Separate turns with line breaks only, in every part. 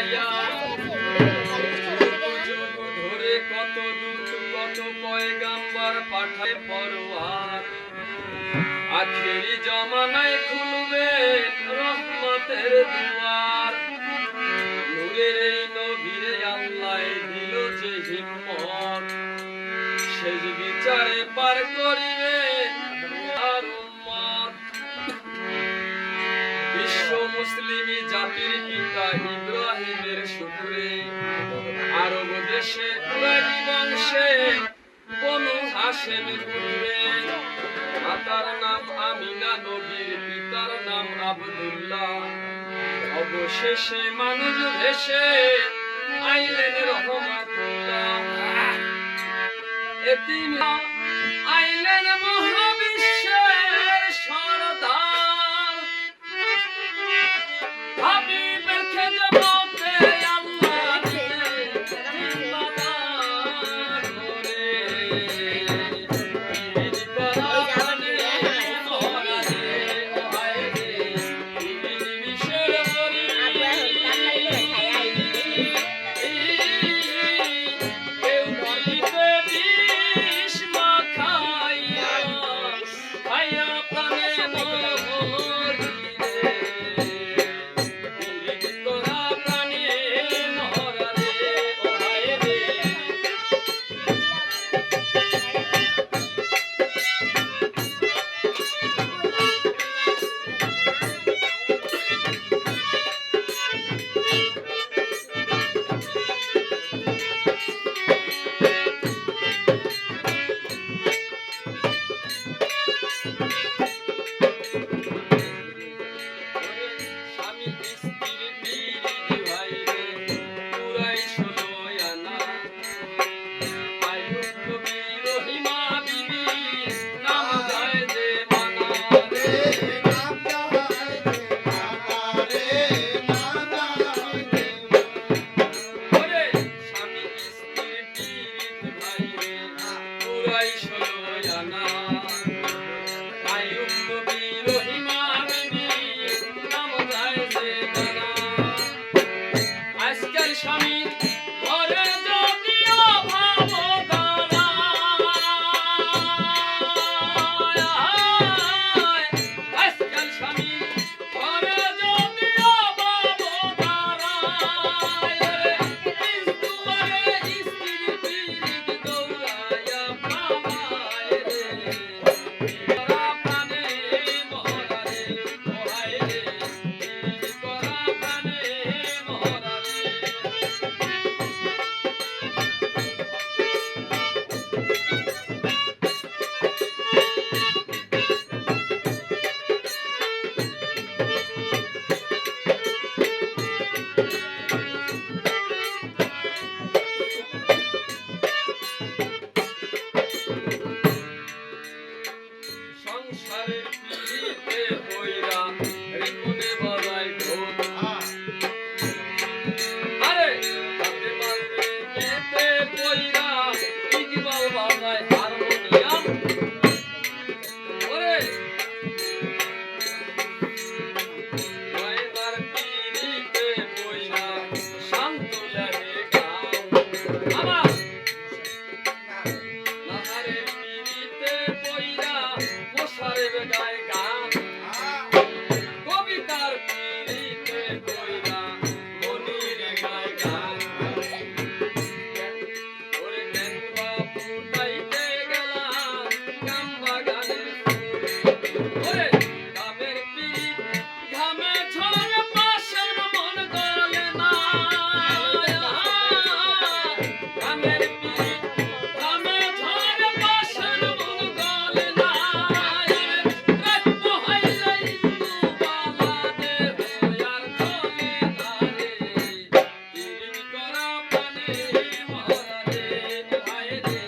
পাঠাইয়া যুগ ধরে কত দূত কত পয়গাম্বর পাঠায় পরওয়ার আখেরি জমানায় খুলবে রহমতের দুয়ার নূরের এই নবীরে আল্লাহ দিল যে হিম্মত শেষ বিচারে পার করিবে আর উম্মত বিশ্ব মুসলিমি জাতির পিতা ইব্রাহিমের শুকরে আরব দেশে কুরাইশ বংশে বনু হাশেম পুত্রে মাতার নাম আমিনা নবীর পিতার নাম আব্দুল্লাহ অবশেষে মানুষ ভেসে আইলেন রহমাতুল্লাহ এতিম আইলেন মহাবিশ্বের সরদার হাবিব খেদমতে আল্লাহ জিন্দাবাদ করে ঈদ করানে মোরা রে হায় রে ঈদ মিশর করি কেউ দিতে বিষ মাখাইয়া খাইয়া প্রাণে মরি রে ঈদ করা প্রাণে মোরা রে ও হায় রে স্বামী স্ত্রীর পিরিতি ভাই রে কুরাইশ হলো আনা আয়ুব নবী রহিমা বিবি নাম যায় যে মানা রে ওরে স্বামী স্ত্রীর পিরিতি ভাই রে কুরাইশ হলো আনা আয়ুব নবী রহিমা বিবি নাম যায় যে মানা আজকাল স্বামী ঘরে যদিও ভাব দাঁড়ায় আজকাল স্বামী ঘরে যদিও ভাব দাঁড়ায় দুয়ারে স্ত্রীর পিরিত দৌড়াইয়া পালায় রে করা প্রাণে মোরা রে ও হায় রে ঈদ করা প্রাণে মোরা রে সংসারের পিড়িতে পইরা রিপুনে বাজায় ঢোল আরে হাতে মাঝে পেতে পইরা ইকবাল বাজায় হারমোনিয়াম ওরে মায়ের পিড়িতে পইরা শান্ত লাগে গাও আমার নাহারের পিড়িতে পইরা পোষারে গায় গান কবিতার পিড়িতে পইরা মনির গায় গান ওরে কেনবা ফুটাইতে গেলাম গান বাগানের ওরে গামের পিড়িত ঘামে ঝরে পাশের মন গলে না গামের পিড়িত ঘামে ঝরে পাশের মন গলে না রাত পোহাইলে ইন্দু বালাদে হইয়ার চলে না রে ঈদ করা প্রাণে মোরা রে হায় রে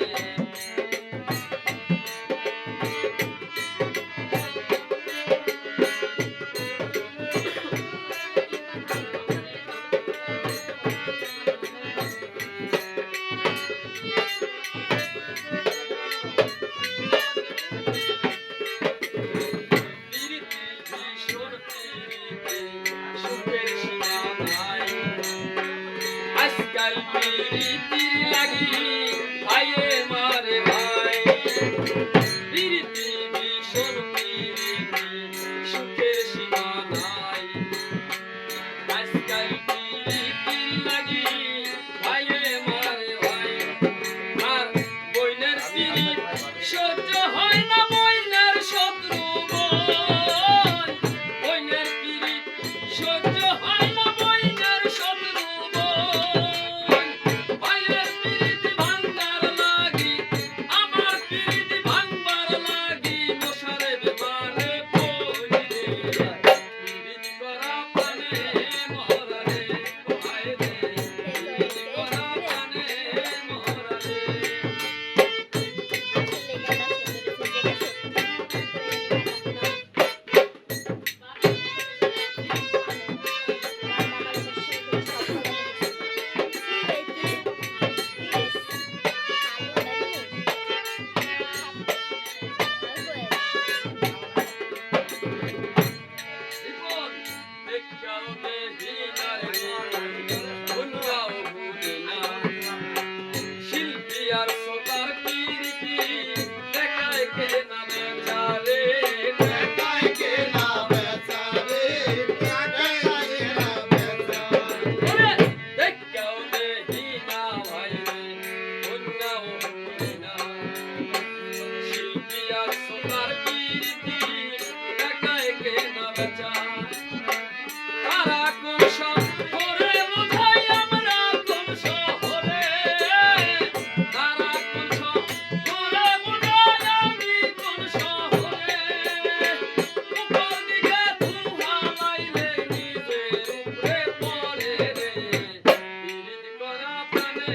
পিরিতি ভীষণ পিরিতি সুখের সীমা নাই আজকাল প্রীতি লাগি ভাইয়ে মারে ভাই প্রীতি ভীষণ প্রীতি সুখের সীমা নাই আজকাল প্রীতি লাগি ভাইয়ে মারে ভাই আর বইনের প্রীতি সহ্য হয় না বইনের শত্রু বোন বইনের প্রীতি সহ্য হয় না বইনের শত্রু বোন ভাইয়ের প্রীতি ভাঙবার লাগি আমার প্রীতি ভাঙবার লাগি মশারে বেমারে পড়ি রে প্রীতি করা প্রাণে মরা রে ভাই রে প্রীতি করা প্রাণে মরা রে জীবন দেখাও দেহিনার গুনগাও বুঝিনা শিল্পী আর সোতার প্রীতি দেখায় কে নামে চারে দেখায় কে নামে চারে ওরে দেখাও দেহিনা ভাই রে গুনগাও বুঝিনা শিল্পী আর সোতার প্রীতি দেখায় কে নামে চারে তারা কোন শহরে বোঝাই আমরা কোন শহরে তারা কোন শহরে বোঝাই আমি কোন শহরে উপর দিকে ধুয়া লাইলে নিজের উপরে পড়ে রে প্রীতি করা প্রাণে